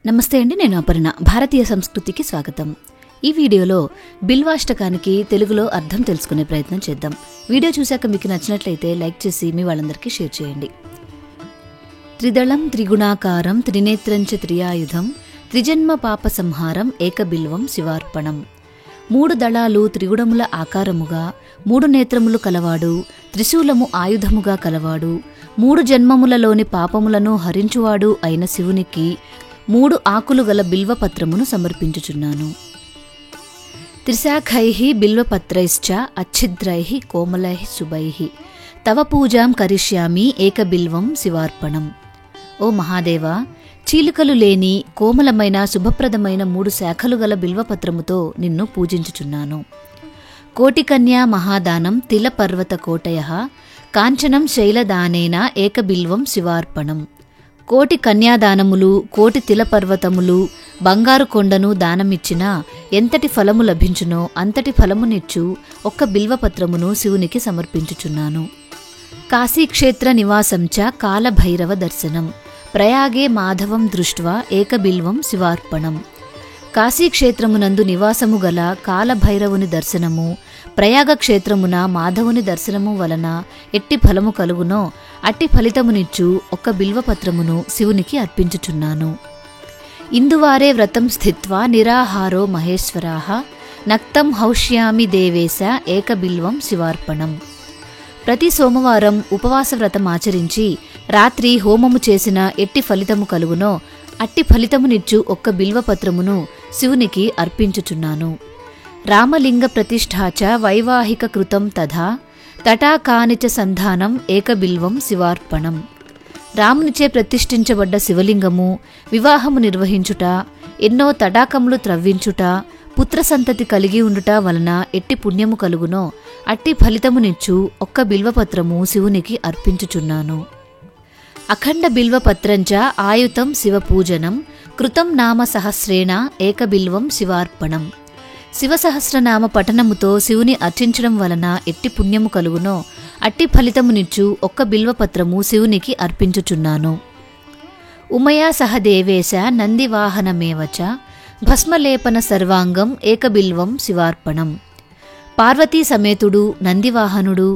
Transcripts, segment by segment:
నమస్తే అండి, నేను అపర్ణ. భారతీయ సంస్కృతికి స్వాగతం. ఈ వీడియోలో బిల్వాష్టకానికి తెలుగులో అర్థం తెలుసుకునే ప్రయత్నం చేద్దాం. వీడియో చూశాక మీకు నచ్చినట్లయితే లైక్ చేసి మీ వాళ్ళందరికీ షేర్ చేయండి. త్రిదళం త్రిగుణాకారం త్రినేత్రంచ త్రియాయుధం త్రిజన్మ పాప సంహారం ఏకబిల్వం శివార్పణం. 3 దళాలు త్రిగుణముల ఆకారముగా, 3 నేత్రములు కలవాడు, త్రిశూలము ఆయుధముగా కలవాడు, 3 జన్మములలోని పాపములను హరించువాడు అయిన శివునికి 3 ఆకులు గల బిల్వపత్రమును సమర్పించుచున్నాను. త్రిశాఖైః బిల్వపత్రైశ్చ అచ్ఛిద్రైః కోమలైః శుభైః తవ పూజాం కరిష్యామి ఏకబిల్వం శివార్పణం. ఓ మహాదేవా, చీలికలు లేని కోమలమైన శుభప్రదమైన 3 శాఖలు గల బిల్వపత్రముతో నిన్ను పూజించుచున్నాను. కోటికన్యా మహాదానం తిల పర్వత కోటయః కాంచనం శైలదానేన ఏకబిల్వం శివార్పణం. 1,000,000 కన్యాదానములు, 1,000,000 తిలపర్వతములు, బంగారు కొండను దానమిచ్చినా ఎంతటి ఫలము లభించునో అంతటి ఫలమునిచ్చు ఒక్క బిల్వపత్రమును శివునికి సమర్పించుచున్నాను. కాశీక్షేత్ర నివాసంచ కాలభైరవ దర్శనం ప్రయాగే మాధవం దృష్ట్వా ఏకబిల్వం శివార్పణం. కాశీక్షేత్రమునందు నివాసము గల కాలభైరవుని దర్శనము, ప్రయాగ క్షేత్రమున మాధవుని దర్శనము వలన ఎట్టి ఫలము కలుగునో అట్టి ఫలితమునిచ్చు ఒక్క బిల్వపత్రమును శివునికి అర్పించుచున్నాను. ఇందువారే వ్రతం స్థిత్వా నిరాహారో మహేశ్వరాః నక్తం హౌష్యామి దేవేశ ఏకబిల్వం శివార్పణం. ప్రతి సోమవారం ఉపవాస వ్రతం ఆచరించి రాత్రి హోమము చేసిన ఎట్టి ఫలితము కలుగునో అట్టి ఫలితమునిచ్చు ఒక్క బిల్వపత్రమును శివునికి అర్పించుచున్నాను. రామలింగ ప్రతిష్ఠాచ వైవాహిక కృతం తథా తటాకానిచ సంధానం ఏకబిల్వం శివార్పణం. రామునిచే ప్రతిష్ఠించబడ్డ శివలింగము, వివాహము నిర్వహించుట, ఎన్నో తటాకములు త్రవ్వించుట, పుత్రసంతతి కలిగి ఉండుట వలన ఎట్టి పుణ్యము కలుగునో అట్టి ఫలితమునిచ్చు ఒక్క బిల్వపత్రము శివునికి అర్పించుచున్నాను. అఖండ బిల్వపత్రంచ ఆయుతం శివపూజనం కృతం నామ సహస్రేణ ఏకబిల్వం శివార్పణం. శివసహస్రనామ పఠనముతో శివుని అర్చించడం వలన ఎట్టి పుణ్యము కలుగునో అట్టి ఫలితమునిచ్చు ఒక్క బిల్వపత్రము శివునికి అర్పించుచున్నాను. ఉమయా సహ దేవేశ నందివాహనమేవచ భస్మలేపన సర్వాంగం ఏకబిల్వం శివార్పణం. పార్వతీ సమేతుడు నందివాహనుడు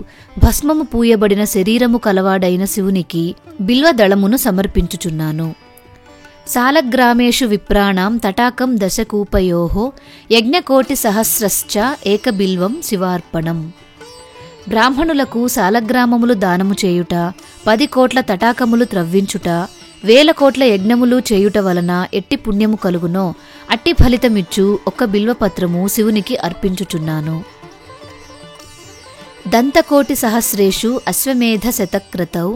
భస్మము పూయబడిన శరీరము కలవాడైన శివునికి బిల్వదళమును సమర్పించుచున్నాను. సాలగ్రామేషు విప్రాణాం తటాకం దశకూపయోః యజ్ఞకోటి సహస్రశ్చ ఏకబిల్వం శివార్పణం. బ్రాహ్మణులకు సాలగ్రామములు దానము చేయుట, 10 కోట్ల తటాకములు త్రవ్వించుట, 1,000 కోట్ల యజ్ఞములు చేయుట వలన ఎట్టి పుణ్యము కలుగునో అట్టి ఫలితమిచ్చు ఒక్క బిల్వపత్రము శివునికి అర్పించుచున్నాను. దంతకోటి సహస్రేషు అశ్వమేధ శతక్రతౌ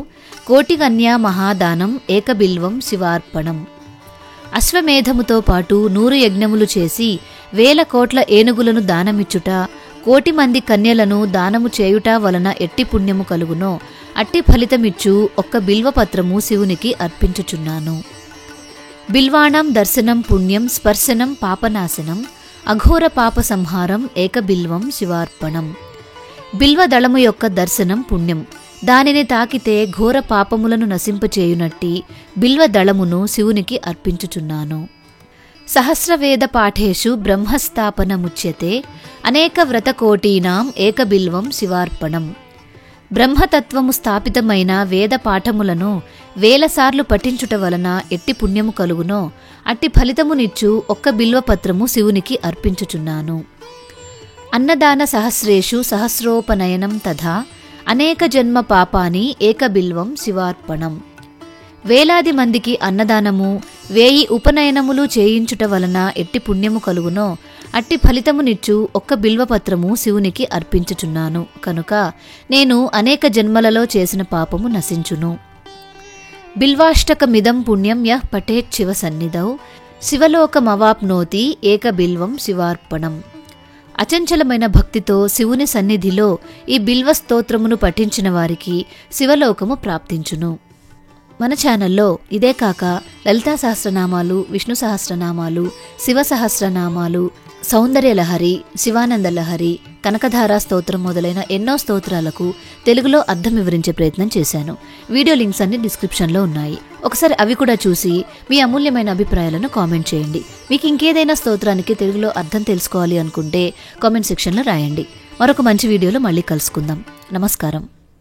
కోటికన్యా మహాదానం ఏకబిల్వం శివార్పణం. అశ్వమేధముతో పాటు 100 యజ్ఞములు చేసి 1,000 కోట్ల ఏనుగులను దానమిచ్చుట, 1,000,000 మంది కన్యలను దానము చేయుట వలన ఎట్టి పుణ్యము కలుగునో అట్టి ఫలితమిచ్చు ఒక్క బిల్వపత్రము శివునికి అర్పించుచున్నాను. బిల్వాణం దర్శనం పుణ్యం స్పర్శనం పాపనాశనం అఘోర పాప సంహారం ఏకబిల్వం శివార్పణం. బిల్వదళము యొక్క దర్శనం పుణ్యం, దానిని తాకితే ఘోర పాపములను నశింపచేయునట్టి బిల్వదళమును శివునికి అర్పించుచున్నాను. సహస్రవేద పాఠేషు బ్రహ్మస్థాపనముచ్యతే అనేక వ్రతకోటీనాం ఏకబిల్వం శివార్పణం. బ్రహ్మతత్వము స్థాపితమైన వేద పాఠములను 1,000 సార్లు పఠించుట వలన ఎట్టి పుణ్యము కలుగునో అట్టి ఫలితమునిచ్చు ఒక్క బిల్వపత్రము శివునికి అర్పించుచున్నాను. అన్నదాన సహస్రేషు సహస్రోపనయనం తథా అనేక జన్మ పాపాని ఏకబిల్వం శివార్పణం. 1,000 మందికి అన్నదానము, 1000 ఉపనయనములు చేయించుట వలన ఎట్టి పుణ్యము కలుగునో అట్టి ఫలితమునిచ్చు ఒక్క బిల్వపత్రము శివునికి అర్పించుచున్నాను కనుక నేను అనేక జన్మలలో చేసిన పాపము నశించును. బిల్వాష్టకమిదం పుణ్యం యః పఠేత్ శివ సన్నిధౌ శివలోకమవాప్నోతి ఏకబిల్వం శివార్పణం. అచంచలమైన భక్తితో శివుని సన్నిధిలో ఈ బిల్వ స్తోత్రమును పఠించిన వారికి శివలోకము ప్రాప్తించును. మన ఛానల్లో ఇదే కాక లలితా సహస్రనామాలు, విష్ణు సహస్రనామాలు, శివ సహస్రనామాలు, సౌందర్య లహరి, శివానంద లహరి, కనకధార స్తోత్రం మొదలైన ఎన్నో స్తోత్రాలకు తెలుగులో అర్థం వివరించే ప్రయత్నం చేశాను. వీడియో లింక్స్ అన్ని డిస్క్రిప్షన్లో ఉన్నాయి. ఒకసారి అవి కూడా చూసి మీ అమూల్యమైన అభిప్రాయాలను కామెంట్ చేయండి. మీకు ఇంకేదైనా స్తోత్రానికి తెలుగులో అర్థం తెలుసుకోవాలి అనుకుంటే కామెంట్ సెక్షన్లో రాయండి. మరొక మంచి వీడియోలో మళ్ళీ కలుసుకుందాం. నమస్కారం.